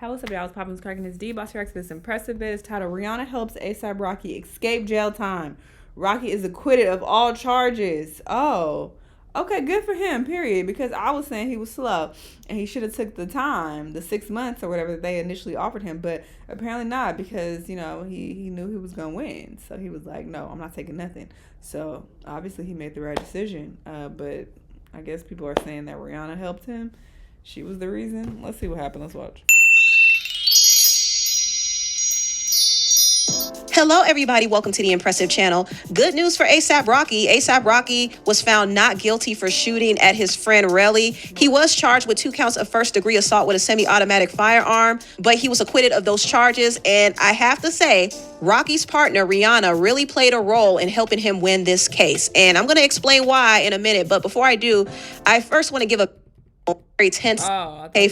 Hey, what's up, y'all? It's Poppins cracking his D. Boss reacts to this impressive vid. It's titled Rihanna helps ASAP Rocky escape jail time. Rocky is acquitted of all charges. Oh, okay, good for him, period. Because I was saying he was slow and he should have took the time, the 6 months or whatever they initially offered him. But apparently not, because, he knew he was going to win. So he was like, no, I'm not taking nothing. So obviously he made the right decision. But I guess people are saying that Rihanna helped him. She was the reason. Let's see what happened. Let's watch. Hello, everybody. Welcome to the Impressive Channel. Good news for ASAP Rocky. ASAP Rocky was found not guilty for shooting at his friend Relly. He was charged with 2 counts of first-degree assault with a semi-automatic firearm, but he was acquitted of those charges. And I have to say, Rocky's partner, Rihanna, really played a role in helping him win this case. And I'm going to explain why in a minute. But before I do, I first want to give a very tense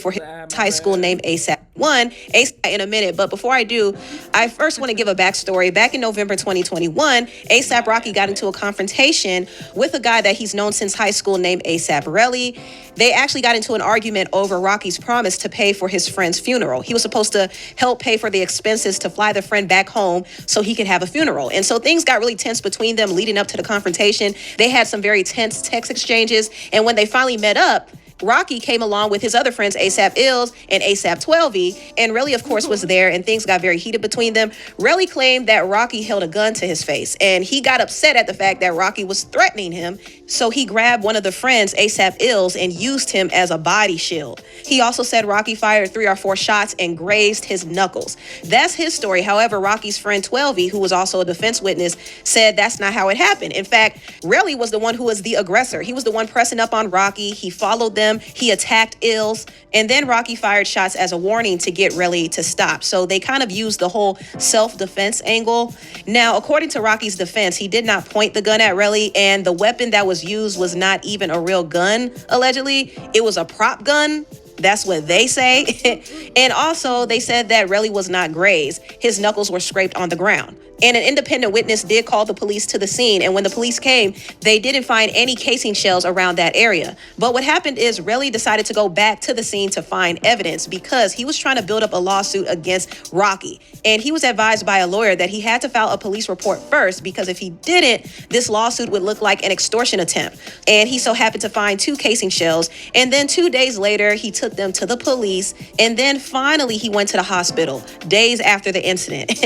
for his high school named ASAP. ASAP in a minute, but before I do, I first want to give a backstory. Back in November 2021, ASAP Rocky got into a confrontation with a guy that he's known since high school named ASAP Relly. They actually got into an argument over Rocky's promise to pay for his friend's funeral. He was supposed to help pay for the expenses to fly the friend back home so he could have a funeral. And so things got really tense between them leading up to the confrontation. They had some very tense text exchanges, and when they finally met up, Rocky came along with his other friends, ASAP Ills and ASAP 12E, and Relly, of course, was there, and things got very heated between them. Relly claimed that Rocky held a gun to his face, and he got upset at the fact that Rocky was threatening him, so he grabbed one of the friends, ASAP Ills, and used him as a body shield. He also said Rocky fired 3 or 4 shots and grazed his knuckles. That's his story. However, Rocky's friend 12E, who was also a defense witness, said that's not how it happened. In fact, Relly was the one who was the aggressor. He was the one pressing up on Rocky. He followed them. He attacked Ills, and then Rocky fired shots as a warning to get Relly to stop. So they kind of used the whole self-defense angle. Now, according to Rocky's defense, he did not point the gun at Relly, and the weapon that was used was not even a real gun, allegedly. It was a prop gun. That's what they say. And also, they said that Relly was not grazed. His knuckles were scraped on the ground. And an independent witness did call the police to the scene. And when the police came, they didn't find any casing shells around that area. But what happened is Relly decided to go back to the scene to find evidence because he was trying to build up a lawsuit against Rocky. And he was advised by a lawyer that he had to file a police report first because if he didn't, this lawsuit would look like an extortion attempt. And he so happened to find 2 casing shells. And then 2 days later, he took them to the police. And then finally, he went to the hospital days after the incident.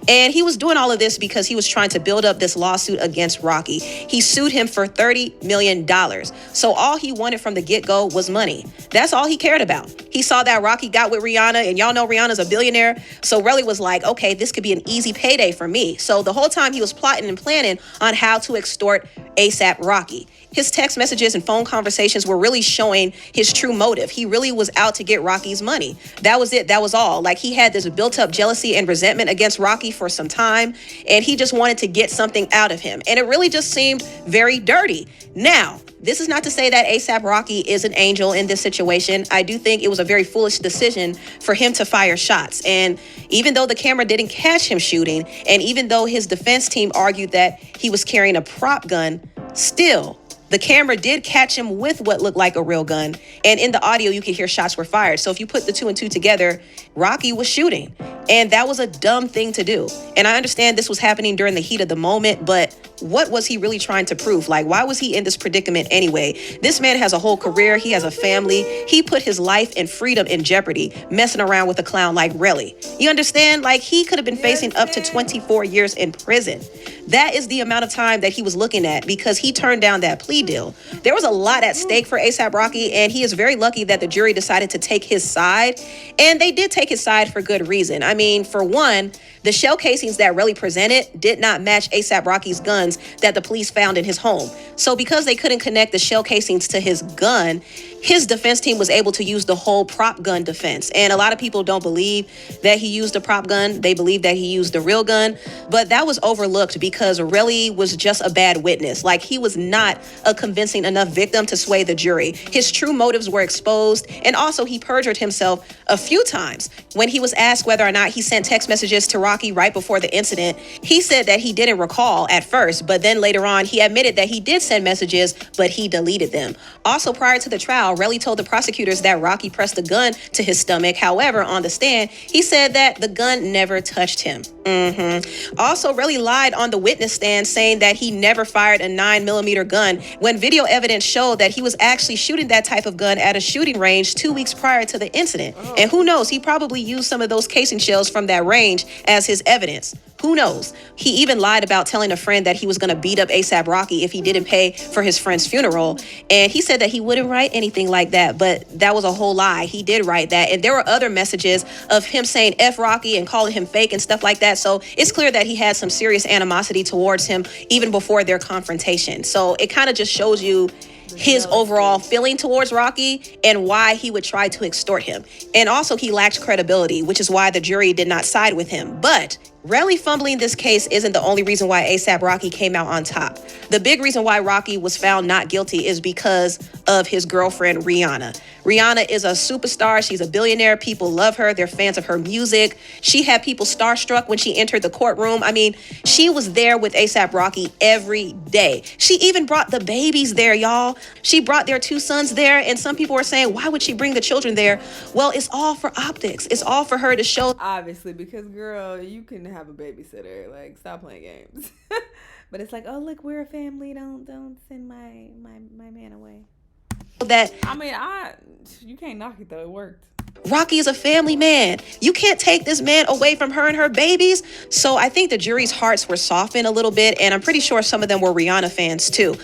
And he was doing all of this because he was trying to build up this lawsuit against Rocky. He sued him for $30 million. So all he wanted from the get-go was money. That's all he cared about. He saw that Rocky got with Rihanna, and y'all know Rihanna's a billionaire. So Relly was like, okay, this could be an easy payday for me. So the whole time he was plotting and planning on how to extort ASAP Rocky. His text messages and phone conversations were really showing his true motive. He really was out to get Rocky's money. That was it. That was all. Like, he had this built up jealousy and resentment against Rocky for some time, and he just wanted to get something out of him. And it really just seemed very dirty. Now, this is not to say that ASAP Rocky is an angel in this situation. I do think it was a very foolish decision for him to fire shots. And even though the camera didn't catch him shooting, and even though his defense team argued that he was carrying a prop gun, still, the camera did catch him with what looked like a real gun. And in the audio, you could hear shots were fired. So if you put the 2 and 2 together, Rocky was shooting. And that was a dumb thing to do. And I understand this was happening during the heat of the moment, but what was he really trying to prove? Like, why was he in this predicament anyway? This man has a whole career. He has a family. He put his life and freedom in jeopardy, messing around with a clown like Relly. You understand? Like, he could have been facing up to 24 years in prison. That is the amount of time that he was looking at because he turned down that plea deal. There was a lot at stake for ASAP Rocky, and he is very lucky that the jury decided to take his side. And they did take his side for good reason. I mean, for one, the shell casings that Relly presented did not match ASAP Rocky's guns that the police found in his home. So because they couldn't connect the shell casings to his gun, his defense team was able to use the whole prop gun defense. And a lot of people don't believe that he used a prop gun. They believe that he used the real gun. But that was overlooked because Relly was just a bad witness. Like, he was not a convincing enough victim to sway the jury. His true motives were exposed. And also, he perjured himself a few times when he was asked whether or not he sent text messages to Rocky right before the incident, he said that he didn't recall at first, but then later on, he admitted that he did send messages, but he deleted them. Also, prior to the trial, Relly told the prosecutors that Rocky pressed the gun to his stomach. However, on the stand, he said that the gun never touched him. Also, Relly lied on the witness stand, saying that he never fired a 9mm gun when video evidence showed that he was actually shooting that type of gun at a shooting range 2 weeks prior to the incident. And who knows, he probably used some of those casing shells from that range as his evidence. Who knows? He even lied about telling a friend that he was going to beat up ASAP Rocky if he didn't pay for his friend's funeral. And he said that he wouldn't write anything like that, but that was a whole lie. He did write that. And there were other messages of him saying F Rocky and calling him fake and stuff like that. So it's clear that he had some serious animosity towards him even before their confrontation. So it kind of just shows you his overall feeling towards Rocky and why he would try to extort him. And also, he lacked credibility, which is why the jury did not side with him. But Relly fumbling this case isn't the only reason why ASAP Rocky came out on top. The big reason why Rocky was found not guilty is because of his girlfriend, Rihanna. Rihanna is a superstar. She's a billionaire. People love her. They're fans of her music. She had people starstruck when she entered the courtroom. I mean, she was there with ASAP Rocky every day. She even brought the babies there, y'all. She brought their 2 sons there, and some people were saying, why would she bring the children there? Well, it's all for optics. It's all for her to show. Obviously, because girl, you can have a babysitter. Like, stop playing games. But it's like, oh look, we're a family. Don't send my man away. That I mean, you can't knock it though. It worked. Rocky is a family man. You can't take this man away from her and her babies. So I think the jury's hearts were softened a little bit, and I'm pretty sure some of them were Rihanna fans too.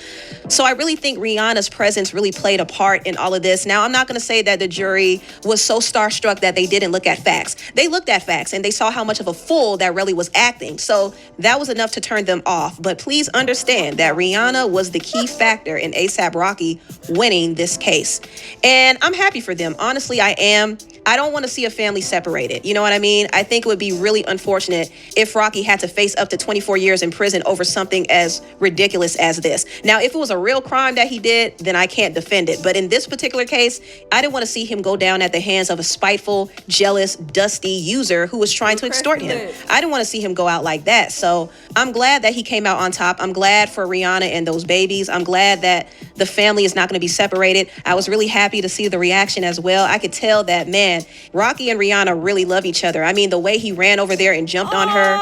So I really think Rihanna's presence really played a part in all of this. Now, I'm not going to say that the jury was so starstruck that they didn't look at facts. They looked at facts, and they saw how much of a fool that Relly was acting. So that was enough to turn them off. But please understand that Rihanna was the key factor in ASAP Rocky winning this case. And I'm happy for them. Honestly, I am. I don't want to see a family separated. You know what I mean? I think it would be really unfortunate if Rocky had to face up to 24 years in prison over something as ridiculous as this. Now, if it was a real crime that he did, then I can't defend it. But in this particular case, I didn't want to see him go down at the hands of a spiteful, jealous, dusty user who was trying to extort him. I didn't want to see him go out like that. So I'm glad that he came out on top. I'm glad for Rihanna and those babies. I'm glad that the family is not going to be separated. I was really happy to see the reaction as well. I could tell that, man, Rocky and Rihanna really love each other. I mean, the way he ran over there and jumped on her,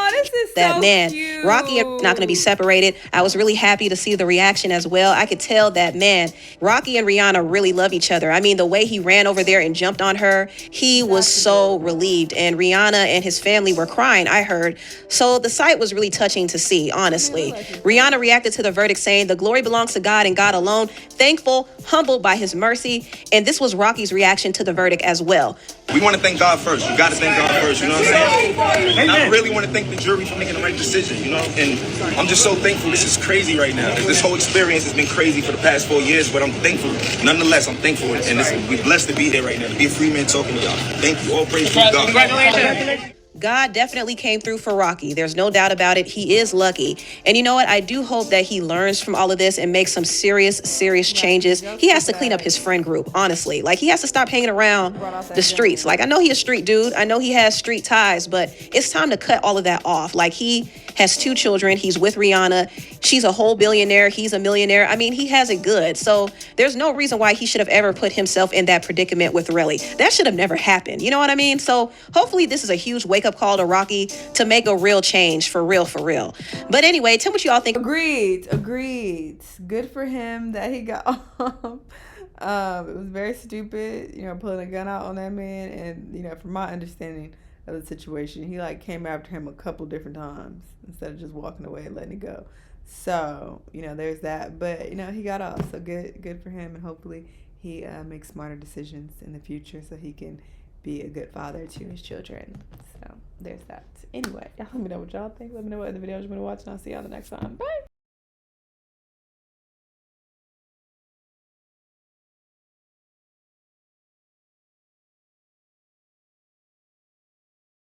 that so man, cute. Rocky and not going to be separated. I was really happy to see the reaction as well. I could tell that, man, Rocky and Rihanna really love each other. I mean, the way he ran over there and jumped on her, he was so relieved. And Rihanna and his family were crying, I heard. So the sight was really touching to see, honestly. Rihanna reacted to the verdict saying, the glory belongs to God and God alone. Thankful, humbled by his mercy. And this was Rocky's reaction to the verdict as well. We want to thank God first. You got to thank God first, you know what I'm saying? And I really want to thank the jury for making the right decision, you know? And I'm just so thankful. This is crazy right now. This whole experience has been crazy for the past 4 years, but I'm thankful. Nonetheless, I'm thankful. And we're blessed to be here right now, to be a free man talking to y'all. Thank you. All praise to God. Congratulations. God definitely came through for Rocky. There's no doubt about it. He is lucky. And you know what? I do hope that he learns from all of this and makes some serious changes. He has to clean up his friend group, honestly. Like, he has to stop hanging around the streets. Like, I know he's a street dude. I know he has street ties, but it's time to cut all of that off. Like, he has 2 children. He's with Rihanna. She's a whole billionaire. He's a millionaire. I mean, he has it good. So there's no reason why he should have ever put himself in that predicament with Relly. That should have never happened. You know what I mean? So hopefully this is a huge wake-up call to Rocky to make a real change for real. But anyway, tell me what you all think. Agreed. Good for him that he got off. It was very stupid, pulling a gun out on that man. And, from my understanding of the situation, he came after him a couple different times instead of just walking away and letting it go. So, there's that. But, he got off. So good for him. And hopefully he makes smarter decisions in the future so he can be a good father to his children. So there's that. Anyway, y'all let me know what y'all think. Let me know what other videos you want to watch, and I'll see y'all the next time. Bye.